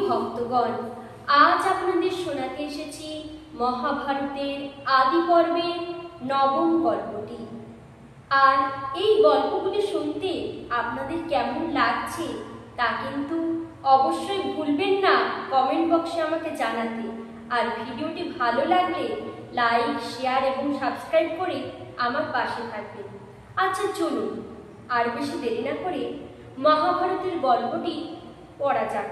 ভক্তগণ, আজ আপনাদের শোনাতে এসেছি মহাভারতের আদি পর্বের নবম গল্পটি। আর এই গল্পগুলি শুনতে আপনাদের কেমন লাগছে তা কিন্তু অবশ্যই ভুলবেন না কমেন্ট বক্সে আমাকে জানাতে। আর ভিডিওটি ভালো লাগলে লাইক, শেয়ার এবং সাবস্ক্রাইব করে আমার পাশে থাকবেন। আচ্ছা চলুন আর বেশি দেরি না করে মহাভারতের গল্পটি পড়া যাক।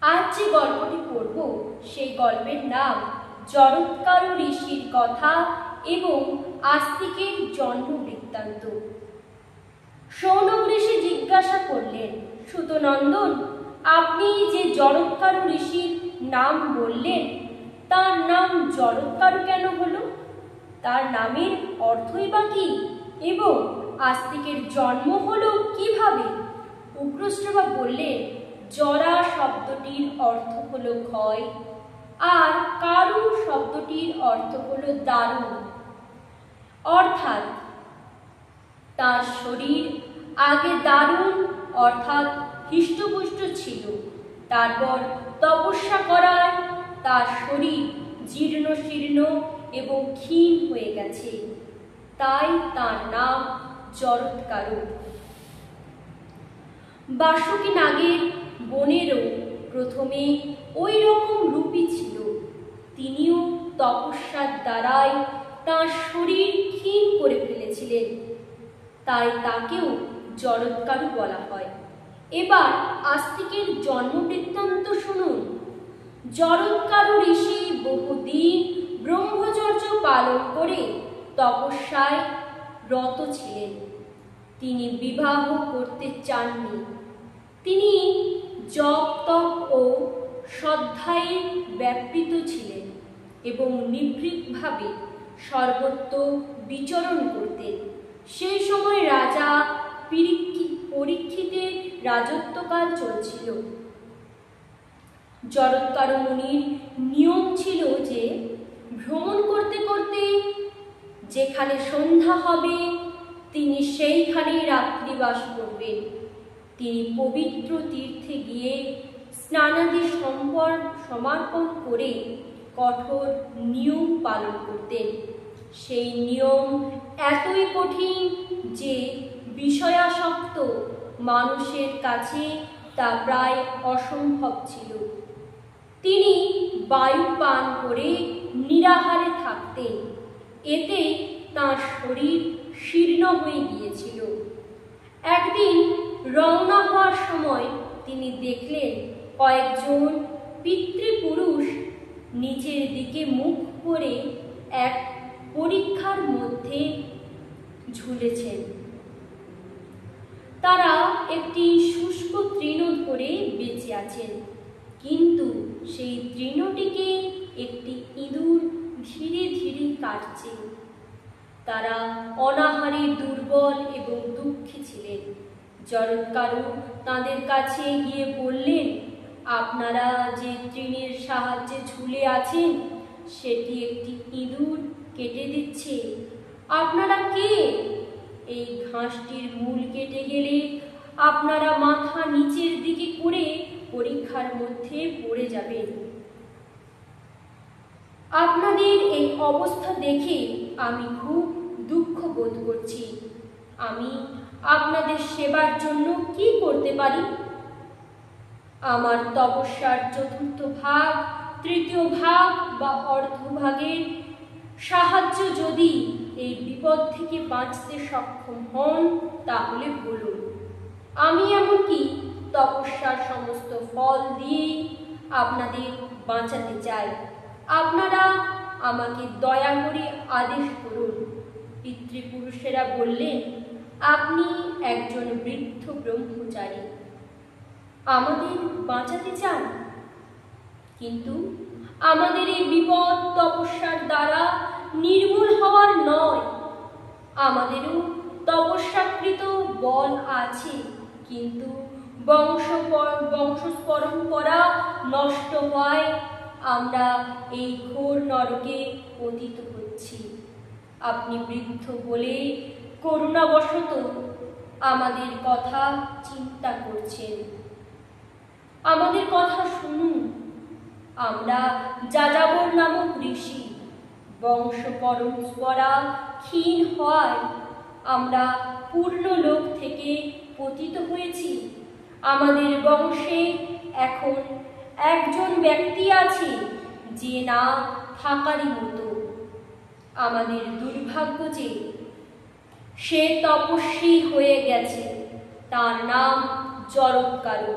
আজ যে গল্পটি পড়ব সেই গল্পের নাম জরৎকারু ঋষির কথা এবং আস্তিকের জন্ম বৃত্তান্ত। সৌনক ঋষি জিজ্ঞাসা করলেন, সুতনন্দন, আপনি যে জরৎকারু ঋষির নাম বললেন তার নাম জরৎকারু কেন হলো? তার নামের অর্থই বা কি এবং আস্তিকের জন্ম হলো কিভাবে? উগ্রশ্রবা বললেন, জরা শব্দটির অর্থ হলো ক্ষয় আর কারু শব্দটির অর্থ হলো দারুণ। অর্থাৎ তার শরীর আগে দারুণ অর্থাৎ হৃষ্টপুষ্ট ছিল, তারপর তপস্যা করায় তার শরীর জীর্ণ শীর্ণ এবং ক্ষীণ হয়ে গেছে, তাই তার নাম জরৎকারু। বাসুকী নাগের বোনেরও প্রথমে ওই রকম রূপই ছিল। তিনিও তপস্যার দ্বারাই তাঁর শরীর ক্ষীণ করে ফেলেছিলেন, তাই তাকেও জরৎকারু বলা হয়। এবার আস্তিকের জন্ম বৃত্তান্ত শুনুন। জরৎকারু ঋষি বহুদিন ব্রহ্মচর্য পালন করে তপস্যায় রত ছিলেন। তিনি বিবাহ করতে চাননি। তিনি জপ তপ ও শ্রদ্ধায় ব্যাপৃত ছিলেন এবং নিভৃতভাবে সর্বত্র বিচরণ করতেন। সেই সময় রাজা পরীক্ষিতের রাজত্বকাল চলছিল। জরৎকারু মুনির নিয়ম ছিল যে ভ্রমণ করতে করতে যেখানে সন্ধ্যা হবে তিনি সেইখানেই রাত্রিবাস করবেন। তিনি পবিত্র তীর্থে গিয়ে স্নানাদি সমর্পণ করে কঠোর নিয়ম পালন করতেন। সেই নিয়ম এতই কঠিন যে বিষয়াসক্ত মানুষের কাছে তা প্রায় অসম্ভব ছিল। তিনি বায়ু পান করে নিরাহারে থাকতেন, এতে তাঁর শরীর শীর্ণ হয়ে গিয়েছিল। একদিন রওনা হওয়ার সময় তিনি দেখলেন কয়েকজন পিতৃপুরুষ নিচের দিকে মুখ করে এক পরীক্ষার মধ্যে ঝুলেছেন। তারা একটি শুষ্ক তৃণ ধরে বেঁচে আছেন, কিন্তু সেই তৃণটিকে একটি ইঁদুর ধীরে ধীরে কাটছে। তারা অনাহারে দুর্বল এবং দুঃখী ছিলেন। জরৎকারু তাদের কাছে গিয়ে বললেন, আপনারা যে তৃণের সাহায্যে ঝুলে আছেন সেটি একটি ইঁদুর কেটে দিচ্ছে। আপনারা কে? এই ঘাসটির মূল কেটে গেলে আপনারা মাথা নিচের দিকে করে পরীক্ষার মধ্যে পড়ে যাবেন। আপনাদের এই অবস্থা দেখে আমি খুব দুঃখ বোধ করছি। আমি আপনাদের সেবার জন্য কি করতে পারি? আমার তপস্যার চতুর্থ ভাগ, তৃতীয় ভাগ বা অর্ধভাগের সাহায্য যদি এই বিপদ থেকে বাঁচতে সক্ষম হন তাহলে বলুন। আমি এমনকি তপস্যার সমস্ত ফল দিয়ে আপনাদের বাঁচাতে চাই। আপনারা আমাকে দয়া করে আদেশ করুন। পিতৃপুরুষেরা বললেন, আপনি একজন বৃদ্ধ ব্রহ্মচারী, আমাদের বাঁচাতে চান, কিন্তু আমাদের এই বিপদ তপস্যার দ্বারা নির্মূল হওয়ার নয়। আমাদেরও তপস্যাকৃত বল আছে, কিন্তু বংশ পরম্পরা নষ্ট হয় আমরা এই ঘোর নরকে পতিত হচ্ছি। আপনি বৃদ্ধ বলে করুণাবশত আমাদের কথা চিন্তা করছেন। আমাদের কথা শুনুন। আমরা যাযাবর নামক ঋষি, বংশ পরম্পরা ক্ষীণ হওয়ায় আমরা পূর্ণ লোক থেকে পতিত হয়েছি। আমাদের বংশে এখন একজন ব্যক্তি আছে যে না থাকারই মতো। আমাদের দুর্ভাগ্য যে সে তপস্বী হয়ে গেছে। তার নাম জরৎকারু।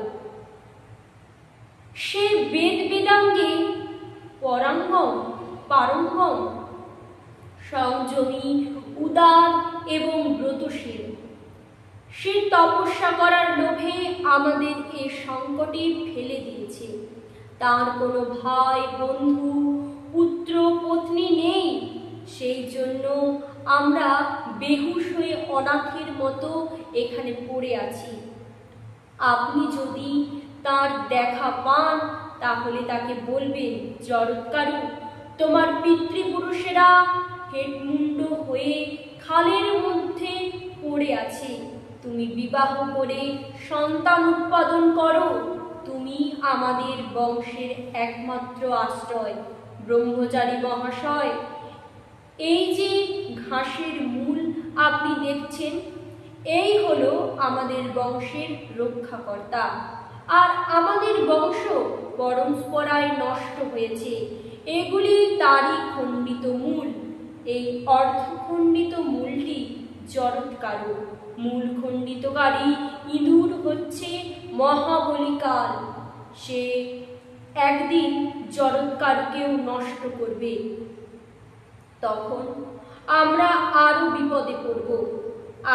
সে বেদ বেদাঙ্গে পারঙ্গম, সংযমী, উদার এবং ব্রতশীল। সে তপস্যা করার লোভে আমাদের এ সংকটে ফেলে দিয়েছে। তার কোনো ভাই, বন্ধু, পুত্র, পত্নী নেই। সেই জন্য আমরা বেহুশ হয়ে অনাথের মতো এখানে পড়ে আছি। আপনি যদি তার দেখা পান তাহলে তাকে বলবেন, জরৎকারু, তোমার পিতৃপুরুষেরা হেটমুন্ড হয়ে খালের মধ্যে পড়ে আছে। তুমি বিবাহ করে সন্তান উৎপাদন করো। তুমি আমাদের বংশের একমাত্র আশ্রয়। ব্রহ্মচারী মহাশয়, এই যে ঘাসের মূল আপনি দেখছেন, এই হলো আমাদের বংশের রক্ষাকর্তা। আর আমাদের বংশ পরম্পরায় নষ্ট হয়েছে। এগুলি তারই খণ্ডিত মূল। এই অর্ধখণ্ডিত মূলটি জরৎকারু। মূল খণ্ডিতকারী ইঁদুর হচ্ছে মহাবলিকাল। সে একদিন জরৎকারুকেও নষ্ট করবে। তখন আমরা আরো বিপদে পড়ব।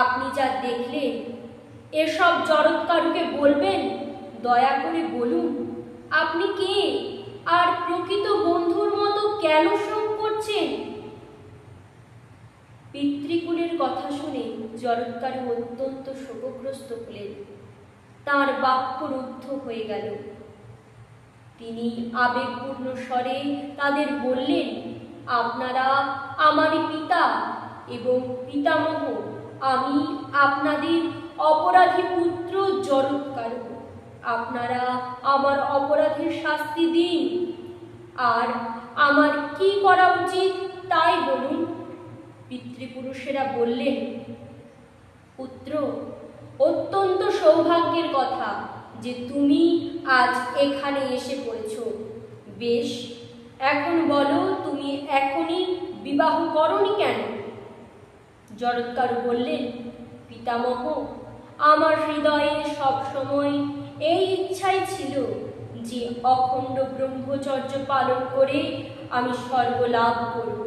আপনি যা দেখলেন, এসব জরৎকারুকে বলবেন। দয়া করে বলুন, আপনি কে? আর প্রকৃত বন্ধুর মতো কেন শোক করছেন? পিতৃকুলের কথা শুনে জরৎকারু অত্যন্ত শোকগ্রস্ত হলেন। তাঁর বাক্য রুদ্ধ হয়ে গেল। তিনি আবেগপূর্ণ স্বরে তাদের বললেন, আপনারা আমারই পিতা এবং পিতামহ। আমি আপনাদের অপরাধী পুত্র জরৎকারু। আপনারা আমার অপরাধের শাস্তি দিন। আর আমার কি করা উচিত তাই বলুন। পিতৃপুরুষেরা বললেন, পুত্র, অত্যন্ত সৌভাগ্যের কথা যে তুমি আজ এখানে এসে পড়েছ। বেশ, এখন বলো, তুমি এখনই বিবাহ করনি কেন? জরৎকারু বললেন, পিতামহ, আমার হৃদয়ে সবসময় এই ইচ্ছাই ছিল যে অখণ্ড ব্রহ্মচর্য পালন করে আমি স্বর্গ লাভ করব।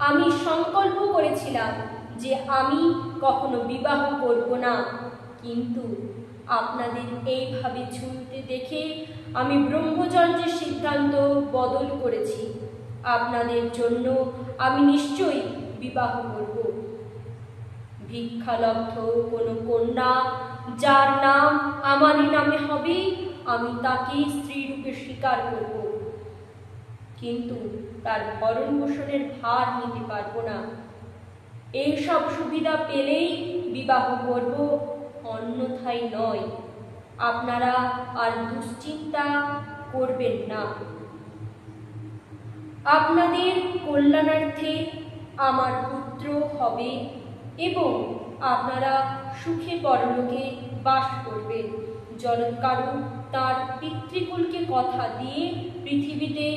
আমি সংকল্প করেছিলাম যে আমি কখনো বিবাহ করব না, কিন্তু আপনাদের এইভাবে ছুটতে দেখে আমি ব্রহ্মচর্যের সিদ্ধান্ত বদল করেছি। আপনাদের জন্য আমি নিশ্চয়ই বিবাহ করব। ভিক্ষালব্ধ কোনো কন্যা যার নাম আমারই নামে হবে, আমি তাকে স্ত্রীরূপে স্বীকার করব, কিন্তু তার ভরণ পোষণের ভার নিতে পারবো না। এইসব সুবিধা পেলেই বিবাহ করব, অন্যথায় নয়। আপনারা আর দুশ্চিন্তা করবেন না। আপনাদের কল্যাণার্থে আমার পুত্র হবে এবং আপনারা সুখে পরলোকে বাস করবেন। জরৎকারু তার পিতৃকুলকে কথা দিয়ে পৃথিবীতে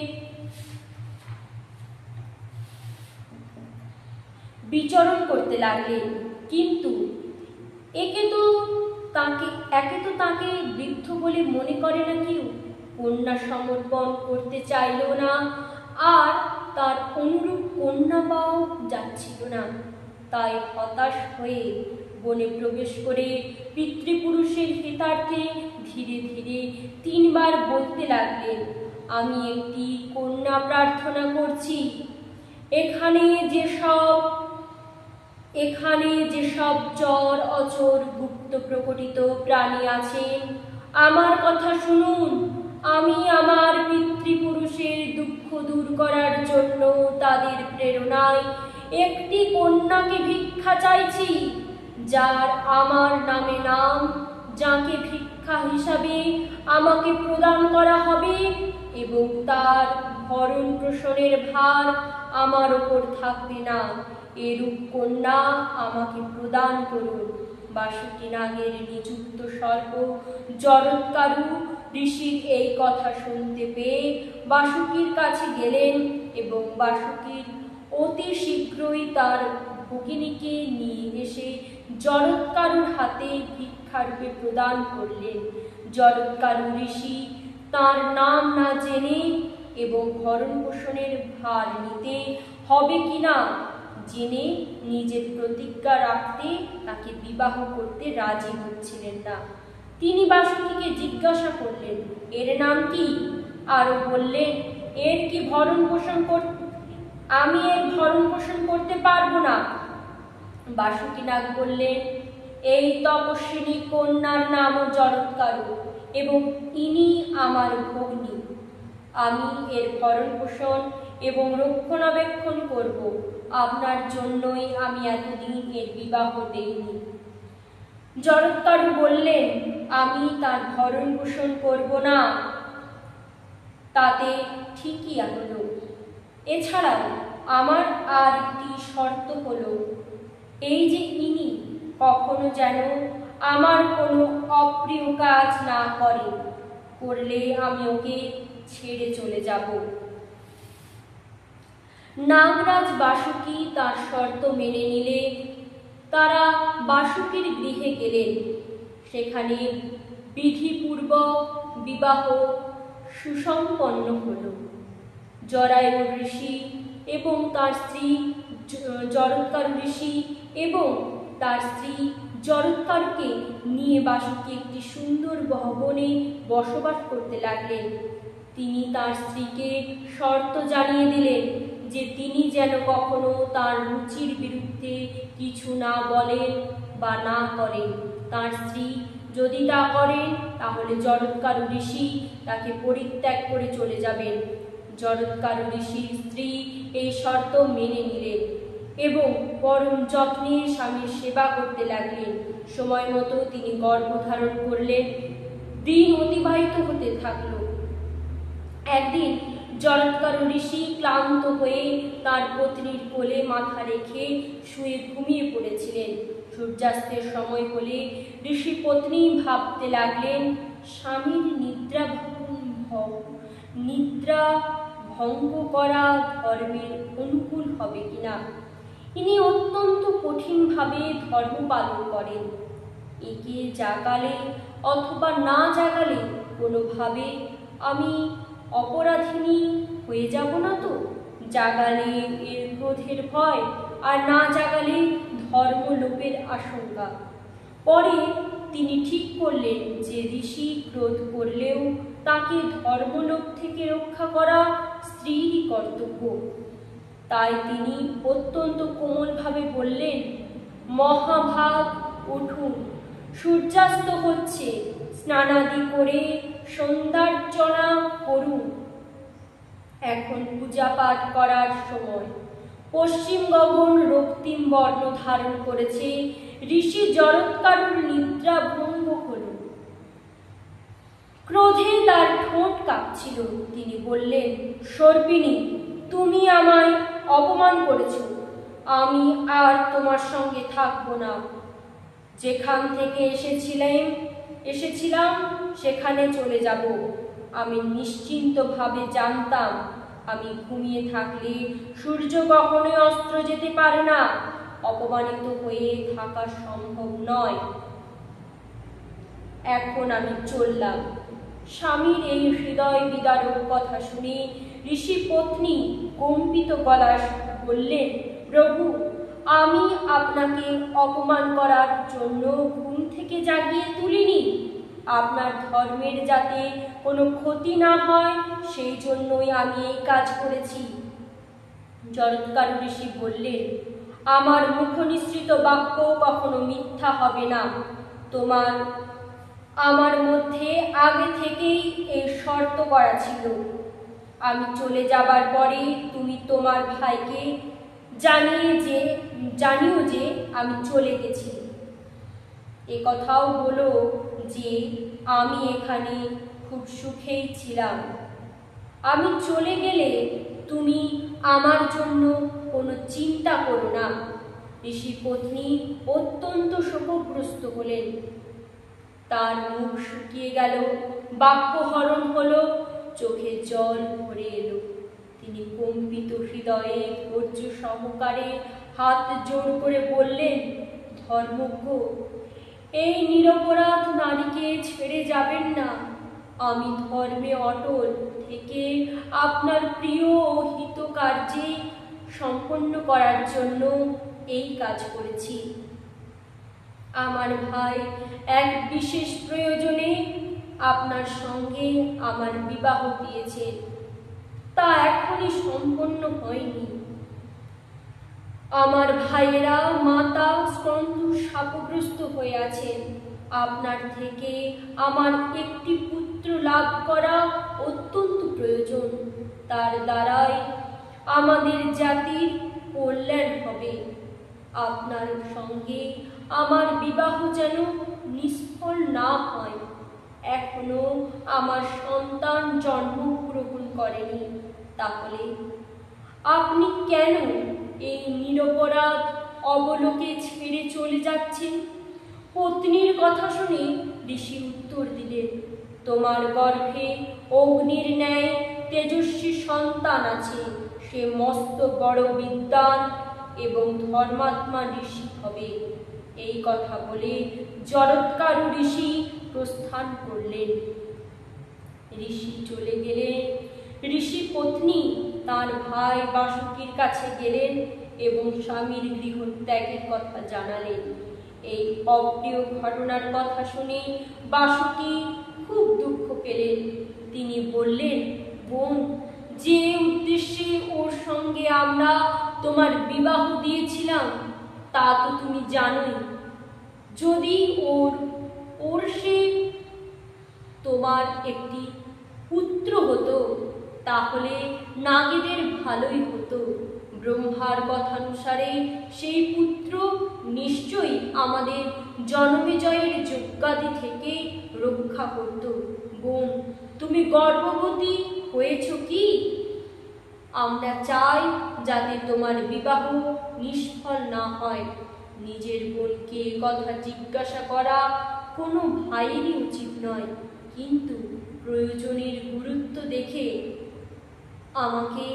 বিচরণ করতে লাগলেন, কিন্তু একে তো তাকে বৃদ্ধ বলে মনে করে না কেউ। কন্যা সমর্পণ করতে চাইল না, আর তার অনুরূপ কন্যা পাওয়া যাচ্ছিল না। তাই হতাশ হয়ে বনে প্রবেশ করে পিতৃপুরুষের হিতার্থে ধীরে ধীরে 3 বার বলতে লাগলেন, আমি একটি কন্যা প্রার্থনা করছি। এখানে যেসব চর অচর গুপ্ত প্রকটিত প্রাণী আছেন, আমার কথা শুনুন। আমি আমার পিতৃপুরুষের দুঃখ দূর করার জন্য তাদের প্রেরণায় একটি কন্যাকে ভিক্ষা চাইছি, যার আমার নামে নাম, যাকে ভিক্ষা ভিক্ষা হিসাবে আমাকে প্রদান করা হবে এবং তার ভরণ পোষণের ভার আমার ওপর থাকবে না, এরূপ কন্যা আমাকে প্রদান করুন। বাসুকী নাগের নিযুক্ত সর্প জরৎকারু ঋষির এই কথা শুনতে পেয়ে বাসুকীর কাছে গেলেন এবং বাসুকীর অতি শীঘ্রই তার ভগিনীকে নিয়ে এসে জরৎকারুর হাতে ভিক্ষারূপে প্রদান করলেন। জরৎকারু ঋষি তার নাম না জেনে এবং ভরণ পোষণের ভার নিতে হবে কিনা জেনে নিজের প্রতিজ্ঞা রাখতে তাকে বিবাহ করতে রাজি হচ্ছিলেন না। তিনি বাসুকীকে জিজ্ঞাসা করলেন, এর নাম কি? আরো বললেন, এর কি ভরণ পোষণ আমি এর ভরণ পোষণ করতে পারবো না। বাসুকী নাগ বললেন, এই তপস্বিনী কন্যার নামও জরৎকারু এবং ইনি আমার ভগ্নী। আমি এর ভরণ পোষণ এবং রক্ষণাবেক্ষণ করব। আপনার জন্যই আমি এতদিন এর বিবাহ দেইনি। জরৎকারু বললেন, আমি তার ভরণ পোষণ করব না, তাতে ঠিকই হলো। এছাড়াও আমার আর একটি শর্ত হলো, এই যে ইনি কখনো যেন আমার কোনো অপ্রিয় কাজ না করে, করলে আমি ওকে ছেড়ে চলে যাব। নাগরাজ বাসুকী তার শর্ত মেনে নিলে তারা বাসুকীর গৃহে গেলেন। সেখানে বিধিপূর্বক বিবাহ সুসম্পন্ন হল। জরায়ু ঋষি এবং তার স্ত্রী জরৎকারু ঋষি এবং তার স্ত্রী জরৎকারুকে নিয়ে বাসুকী একটি সুন্দর ভবনে বসবাস করতে লাগলেন। তিনি তার স্ত্রীকে শর্ত জানিয়ে দিলেন যে তিনি যেন কখনো তার রুচির বিরুদ্ধে কিছু না বলেন বা না করেন। তার স্ত্রী যদি তা করেন তাহলে জরৎকারু ঋষি তাকে পরিত্যাগ করে চলে যাবেন। জরৎকারু ঋষির স্ত্রী এই শর্ত মেনে নিলেন এবং পরম যত্নে স্বামীর সেবা করতে লাগলেন। সময় মতো তিনি গর্ভধারণ করলেন। দিন অতিবাহিত হতে থাকল। একদিন জরৎকারু ঋষি ক্লান্ত হয়ে তার পত্নীর কোলে মাথা রেখে শুয়ে ঘুমিয়ে পড়েছিলেন। সূর্যাস্তের সময় হলে ঋষি পত্নী ভাবতে লাগলেন, স্বামীর নিদ্রা ভঙ্গ করা ধর্মের অনুকূল হবে কিনা। ইনি অত্যন্ত কঠিনভাবে ধর্ম পালন করেন। একে জাগালে অথবা না জাগালে কোনোভাবে আমি অপরাধিনী হয়ে যাব না তো? জাগালে এর ক্রোধের ভয়, আর না জাগালে ধর্মলোপের আশঙ্কা। পরে তিনি ঠিক করলেন যে ঋষি ক্রোধ করলেও তাকে ধর্মলোপ থেকে রক্ষা করা স্ত্রীরই কর্তব্য। তাই তিনি অত্যন্ত কোমলভাবে বললেন, মহাভাগ উঠুন, সূর্যাস্ত হচ্ছে, স্নানাদি করে সন্ধ্যার্চনা করুন। এখন পূজা পাঠ করার সময়। পশ্চিম গগন রক্তিম বর্ণ ধারণ করেছে। ঋষি জরৎকারুর নিদ্রা ভঙ্গ হল। ক্রোধে তার ঠোঁট কাঁপছিল। তিনি বললেন, সর্পিণী, তুমি আমায় অপমান করেছ। আমি আর তোমার সঙ্গে থাকবো না। যেখান থেকে এসেছিলাম সেখানে চলে যাব। আমি নিশ্চিন্তভাবে জানতাম আমি ঘুমিয়ে থাকলে সূর্য কখনোই অস্ত যেতে পারে না। অপমানিত হয়ে থাকা সম্ভব নয়। এখন আমি চললাম। স্বামীর এই হৃদয় বিদারক কথা শুনে ঋষি পত্নী কম্পিত গলায় বললেন, প্রভু, আমি আপনাকে অপমান করার জন্য ঘুম থেকে জাগিয়ে তুলিনি। আপনার ধর্মের যাতে কোনো ক্ষতি না হয় সেই জন্যই আমি এই কাজ করেছি। জরৎকারু ঋষি বললেন, আমার মুখনিসৃত বাক্য কখনো মিথ্যা হবে না। আমার মধ্যে আগে থেকেই এই শর্ত করা ছিল। আমি চলে যাবার পরে তুমি তোমার ভাইকে জানিও যে আমি চলে গেছি। এ কথাও বলো যে আমি এখানে খুব সুখেই ছিলাম। আমি চলে গেলে তুমি আমার জন্য কোনো চিন্তা করো না। ঋষি পত্নী অত্যন্ত শোকগ্রস্ত হলেন। তার মুখ শুকিয়ে গেল, বাক্যহরণ হলো, চোখে জল ভরে এলো। তিনি কম্পিত হৃদয়ে ধৈর্য সহকারে হাত জোড় করে বললেন, ধর্মজ্ঞ, এই নিরপরাধ নারীকে ছেড়ে যাবেন না। আমি ধর্মে অটল থেকে আপনার প্রিয় ও হিত কার্যে সম্পন্ন করার জন্য এই কাজ করেছি। আমার ভাই এক বিশেষ প্রয়োজনে আপনার সঙ্গে আমার বিবাহ দিয়েছে, তা এখনই সম্পন্ন হয়নি। আমার ভাইয়েরা মাতা স্কন্ধ শাপগ্রস্ত হয়ে আছেন। আপনার থেকে আমার একটি পুত্র লাভ করা অত্যন্ত প্রয়োজন। তার দ্বারাই আমাদের জাতির কল্যাণ হবে। আপনার সঙ্গে আমার বিবাহ যেন নিষ্ফল না হয়। এখনো আমার সন্তান জন্মগ্রহণ করেনি, তাহলে আপনি কেন এই নিরপরাধ অবলোকে ছেড়ে চলে যাচ্ছেন? পত্নীর কথা শুনে ঋষি উত্তর দিলেন, তোমার গর্ভে অগ্নির ন্যায় তেজস্বী সন্তান আছে। সে মস্ত বড় বিদ্বান এবং ধর্মাত্মা ঋষি হবে। এই কথা বলে জরৎকারু ঋষি প্রস্থান করলেন। ঋষি চলে গেলেন। ঋষি পত্নী তার ভাই বাসুকীর কাছে গেলেন এবং স্বামীর গৃহত্যাগের কথা জানালেন। এই অপ্রিয় ঘটনার কথা শুনে বাসুকী খুব দুঃখ পেলেন। তিনি বললেন, বোন, যে উদ্দেশ্যে ওর সঙ্গে আমরা তোমার বিবাহ দিয়েছিলাম তা তো তুমি জানোই। যদি ওর সে তোমার একটি পুত্র হতো তাহলে নাগেদের ভালোই হতো। ব্রহ্মার কথানুসারে সেই পুত্র নিশ্চয়ই আমাদের জন্মেজয়ের যজ্ঞাদি থেকে রক্ষা করত। বোন, তুমি গর্ভবতী হয়েছ কি? আমরা চাই যাতে তোমার বিবাহ নিষ্ফল না হয়। নিজের বোনকে কথা জিজ্ঞাসা করা কোনো ভাইয়েরই উচিত নয়, কিন্তু প্রয়োজনের গুরুত্ব দেখে আমাকে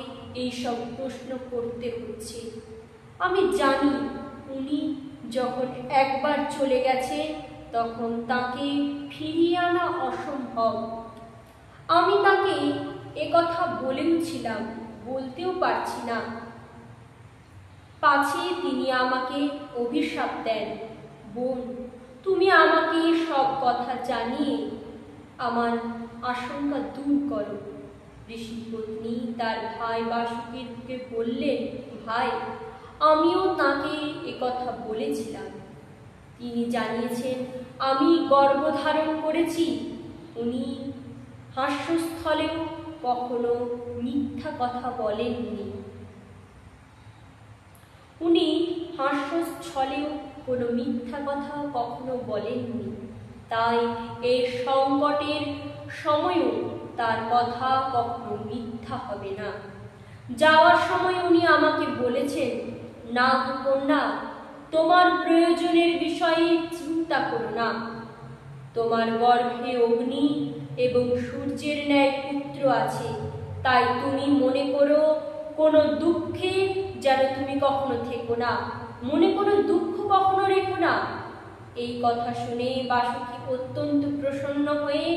এই সব প্রশ্ন করতে হচ্ছে। আমি জানি উনি যখন একবার চলে গেছে তখন তাকে ফিরিয়ে আনা অসম্ভব। আমি তাকে একথা বলেওছিলাম, বলতেও পারছি না। পাছে তিনি আমাকে অভিশাপ দেন। বোন, তুমি আমাকে সব কথা জানিয়ে আমার আশঙ্কা দূর করো। ঋষি পত্নী তার ভাই বাসুকীকে বললেন, ভাই, আমিও তাকে একথা বলেছিলাম। তিনি জানিয়েছেন আমি গর্ভধারণ করেছি। উনি হাস্যস্থলেও কখনো মিথ্যা কথা বলেননি। উনি হাস্যস্থলেও কোনো মিথ্যা কথা কখনো বলেননি। তাই এই সংকটের সময়ও তার কথা কখনো মিথ্যা হবে না। যাওয়ার সময় উনি আমাকে বলেছেন, নাগকন্যা, তোমার প্রয়োজনের বিষয়ে চিন্তা করো না। তোমার গর্ভে অগ্নি এবং সূর্যের ন্যায় পুত্র আছে। তাই তুমি মনে করো কোনো দুঃখে যেন তুমি কখনো থেকো না, মনে কোনো দুঃখ কখনো রেখো না। এই কথা শুনে বাসুকী অত্যন্ত প্রসন্ন হয়ে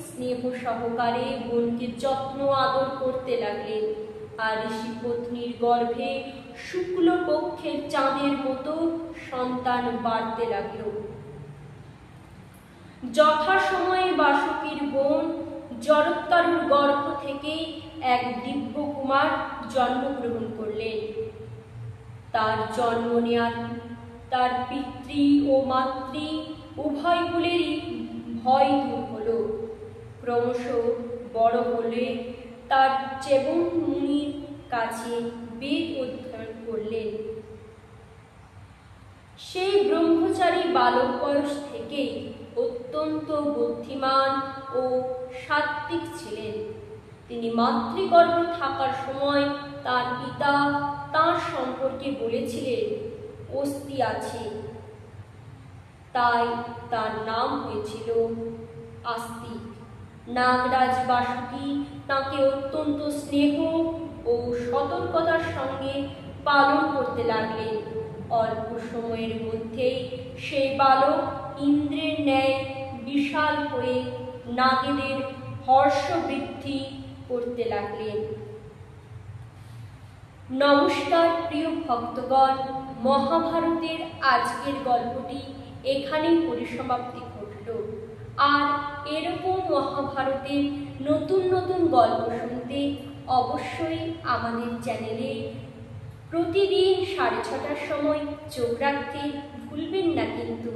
স্নেহ সহকারে বোনকে যত্ন আদর করতে লাগলেন। আর ঋষি পত্নীর গর্ভে শুক্লপক্ষের চাঁদের মতো সন্তান বাড়তে লাগল। যথাসময়ে বাসুকীর বোন জরৎকারুর গর্ভ থেকে এক দিব্য কুমার জন্মগ্রহণ করলেন। তার জন্ম নেয়ার তার পিতৃ ও মাতৃ উভয় কুলেরই ভয় দূর হল। ক্রমশ বড় হলে তার চেবন মুনির কাছে বেদ অধ্যয়ন করলেন। সেই ব্রহ্মচারী বালক বয়স থেকে অত্যন্ত বুদ্ধিমান ও সাত্ত্বিক ছিলেন। তিনি মাতৃগর্ভে থাকার সময় তার পিতা তাঁর সম্পর্কে বলেছিলেন, অস্থি আছে, তাই তার নাম হয়েছিল আস্তিক। নাগরাজ বাসুকি তাকে অত্যন্ত স্নেহ ও সতর্কতার সঙ্গে পালন করতে লাগলেন। অল্প সময়ের মধ্যেই সেই বালক ইন্দ্রের ন্যায় বিশাল হয়ে নাগেদের হর্ষ বৃদ্ধি করতে লাগলেন। নমস্কার প্রিয় ভক্তগণ, মহাভারতের আজকের গল্পটি এখানেই পরিসমাপ্তি ঘটল। আর এরকম মহাভারতের নতুন নতুন গল্প শুনতে অবশ্যই আমাদের চ্যানেলে প্রতিদিন 6:30টার সময় চোখ রাখতে ভুলবেন না কিন্তু,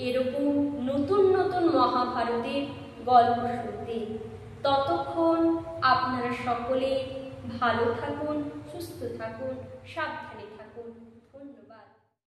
এরকম নতুন নতুন মহাভারতের গল্প শুনতে। ততক্ষণ আপনারা সকলে ভালো থাকুন, সুস্থ থাকুন, সাবধানে থাকুন। ধন্যবাদ।